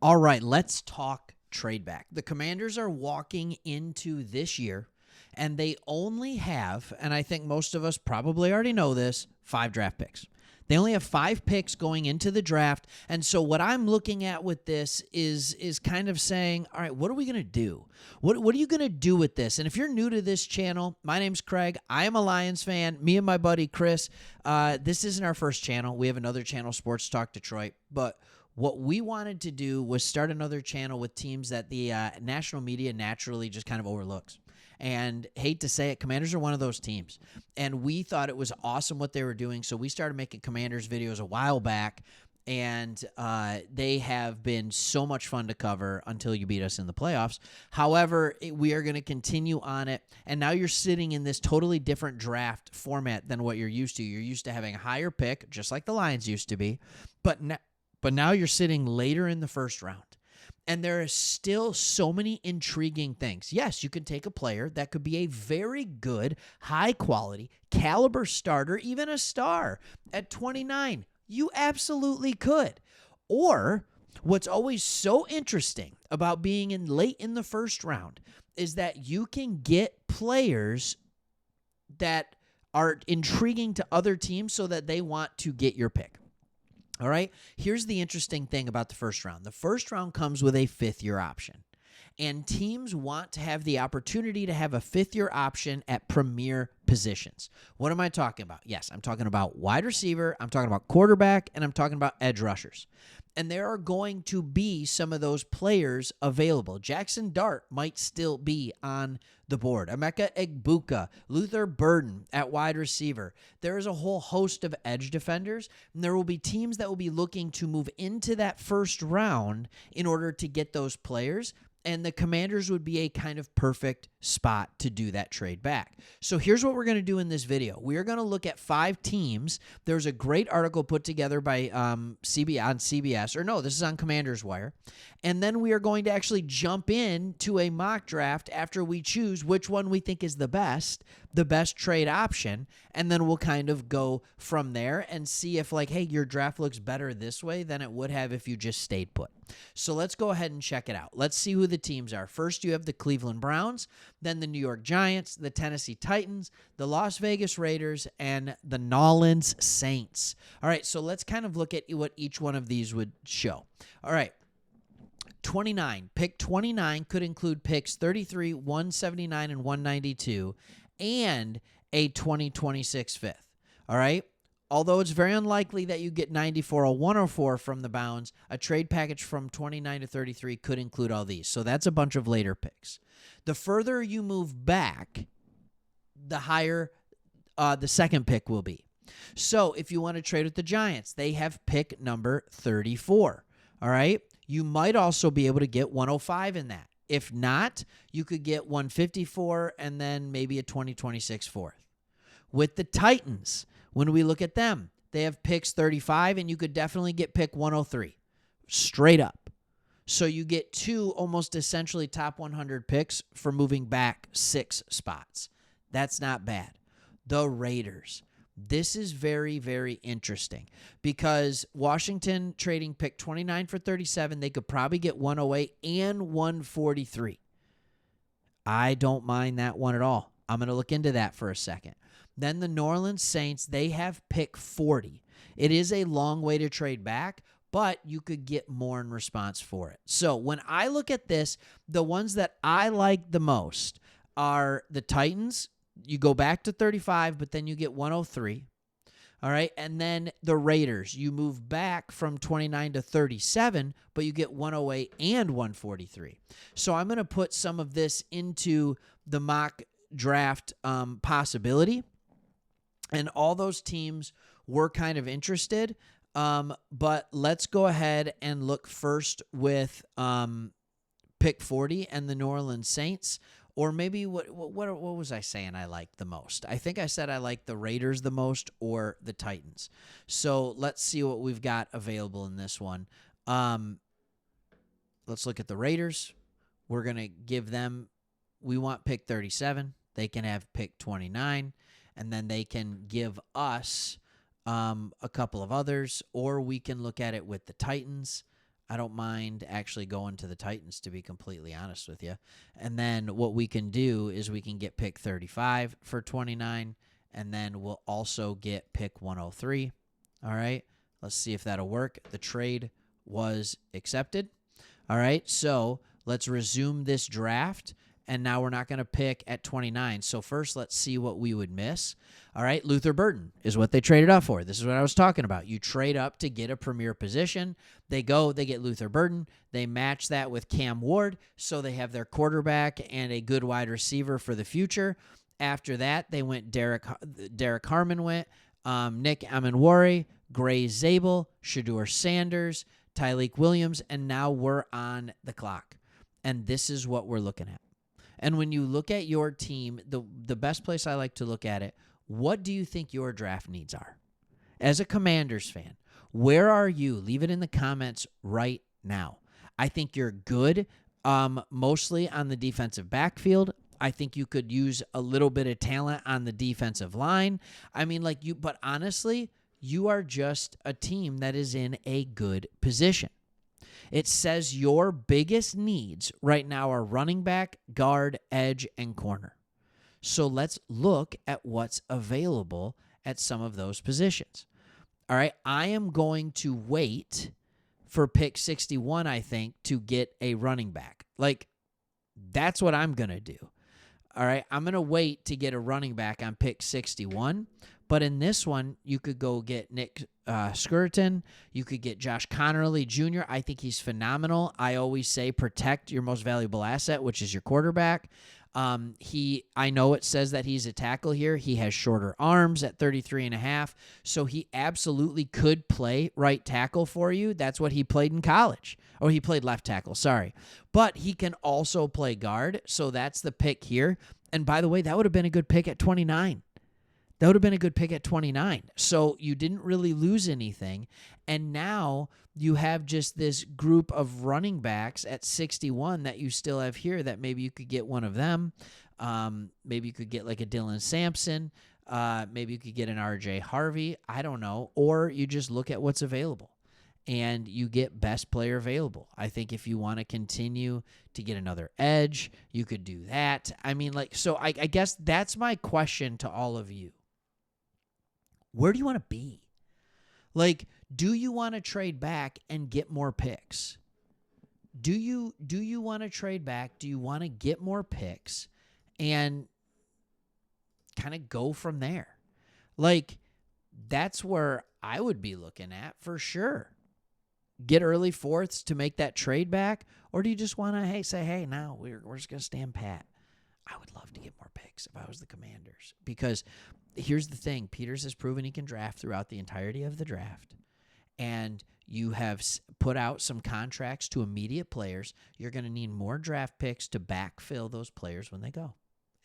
All right, let's talk trade back. The Commanders are walking into this year, and they only have, and I think most of us probably already know this, 5 draft picks. They only have 5 picks going into the draft. And so what I'm looking at with this is kind of saying, all right, what are we going to do? What are you going to do with this? And if you're new to this channel, my name's Craig. I am a Lions fan. Me and my buddy Chris. This isn't our first channel. We have another channel, Sports Talk Detroit. But what we wanted to do was start another channel with teams that the national media naturally just kind of overlooks. And hate to say it, Commanders are one of those teams. And we thought it was awesome what they were doing, so we started making Commanders videos a while back, and they have been so much fun to cover until you beat us in the playoffs. However, we are going to continue on it, and now you're sitting in this totally different draft format than what you're used to. You're used to having a higher pick, just like the Lions used to be, but now you're sitting later in the first round. And there are still so many intriguing things. Yes, you can take a player that could be a very good, high-quality, caliber starter, even a star at 29. You absolutely could. Or what's always so interesting about being in late in the first round is that you can get players that are intriguing to other teams so that they want to get your pick. All right, here's the interesting thing about the first round. The first round comes with a 5th-year option, and teams want to have the opportunity to have a 5th-year option at premier positions. What am I talking about? Yes, I'm talking about wide receiver, I'm talking about quarterback, and I'm talking about edge rushers. And there are going to be some of those players available. Jackson Dart might still be on the board. Emeka Egbuka, Luther Burden at wide receiver. There is a whole host of edge defenders, and there will be teams that will be looking to move into that first round in order to get those players. And the Commanders would be a kind of perfect spot to do that trade back. So here's what we're going to do in this video. We are going to look at 5 teams. There's a great article put together by CBS. Or no, this is on Commanders Wire. And then we are going to actually jump in to a mock draft after we choose which one we think is the best trade option. And then we'll kind of go from there and see if, like, hey, your draft looks better this way than it would have if you just stayed put. So let's go ahead and check it out. Let's see who the teams are. First, you have the Cleveland Browns, then the New York Giants, the Tennessee Titans, the Las Vegas Raiders, and the Nolans Saints. All right, so let's kind of look at what each one of these would show. All right. 29. Pick 29 could include picks 33, 179, and 192, and a 2026 fifth. All right? Although it's very unlikely that you get 94 or 104 from the Browns, a trade package from 29 to 33 could include all these. So that's a bunch of later picks. The further you move back, the higher the second pick will be. So if you want to trade with the Giants, they have pick number 34. All right? You might also be able to get 105 in that. If not, you could get 154 and then maybe a 2026 fourth. With the Titans, when we look at them, they have picks 35, and you could definitely get pick 103 straight up. So you get 2 almost essentially top 100 picks for moving back 6 spots. That's not bad. The Raiders. This is very, very interesting because Washington trading pick 29 for 37, they could probably get 108 and 143. I don't mind that one at all. I'm going to look into that for a second. Then the New Orleans Saints, they have pick 40. It is a long way to trade back, but you could get more in response for it. So when I look at this, the ones that I like the most are the Titans. You go back to 35, but then you get 103. All right. And then the Raiders, you move back from 29 to 37, but you get 108 and 143. So I'm going to put some of this into the mock draft possibility. And all those teams were kind of interested. But let's go ahead and look first with pick 40 and the New Orleans Saints. Or maybe what was I saying I liked the most? I think I said I liked the Raiders the most or the Titans. So let's see what we've got available in this one. Let's look at the Raiders. We're going to give them, we want pick 37. They can have pick 29. And then they can give us a couple of others. Or we can look at it with the Titans. I don't mind actually going to the Titans, to be completely honest with you. And then what we can do is we can get pick 35 for 29, and then we'll also get pick 103. All right, let's see if that'll work. The trade was accepted. All right, so let's resume this draft. And now we're not going to pick at 29. So first, let's see what we would miss. All right, Luther Burden is what they traded up for. This is what I was talking about. You trade up to get a premier position. They get Luther Burden. They match that with Cam Ward, so they have their quarterback and a good wide receiver for the future. After that, they went Derek Harmon went, Nick Amenwari, Gray Zabel, Shedeur Sanders, Tyleik Williams, and now we're on the clock. And this is what we're looking at. And when you look at your team, the best place I like to look at it, what do you think your draft needs are? As a Commanders fan, where are you? Leave it in the comments right now. I think you're good, mostly on the defensive backfield. I think you could use a little bit of talent on the defensive line. I mean, but honestly, you are just a team that is in a good position. It says your biggest needs right now are running back, guard, edge, and corner. So let's look at what's available at some of those positions. All right, I am going to wait for pick 61, I think, to get a running back. That's what I'm going to do. All right, I'm going to wait to get a running back on pick 61. But in this one, you could go get Nick Skirton. You could get Josh Connerly Jr. I think he's phenomenal. I always say protect your most valuable asset, which is your quarterback. I know it says that he's a tackle here. He has shorter arms at 33.5, so he absolutely could play right tackle for you. That's what he played in college. Or he played left tackle, sorry. But he can also play guard, so that's the pick here. And by the way, that would have been a good pick at 29. That would have been a good pick at 29. So you didn't really lose anything. And now you have just this group of running backs at 61 that you still have here that maybe you could get one of them. Maybe you could get like a Dylan Sampson. Maybe you could get an RJ Harvey. I don't know. Or you just look at what's available and you get best player available. I think if you want to continue to get another edge, you could do that. I mean, so I guess that's my question to all of you. Where do you want to be? Do you want to trade back and get more picks? Do you want to trade back? Do you want to get more picks and kind of go from there? That's where I would be looking at for sure. Get early fourths to make that trade back, or do you just want to say, hey, now we're just going to stand pat? I would love to get more picks if I was the Commanders, because here's the thing. Peters has proven he can draft throughout the entirety of the draft, and you have put out some contracts to immediate players. You're going to need more draft picks to backfill those players when they go.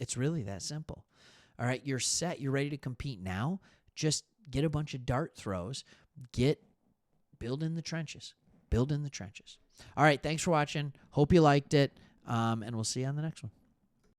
It's really that simple. All right, you're set. You're ready to compete now. Just get a bunch of dart throws. Build in the trenches. Build in the trenches. All right, thanks for watching. Hope you liked it, and we'll see you on the next one.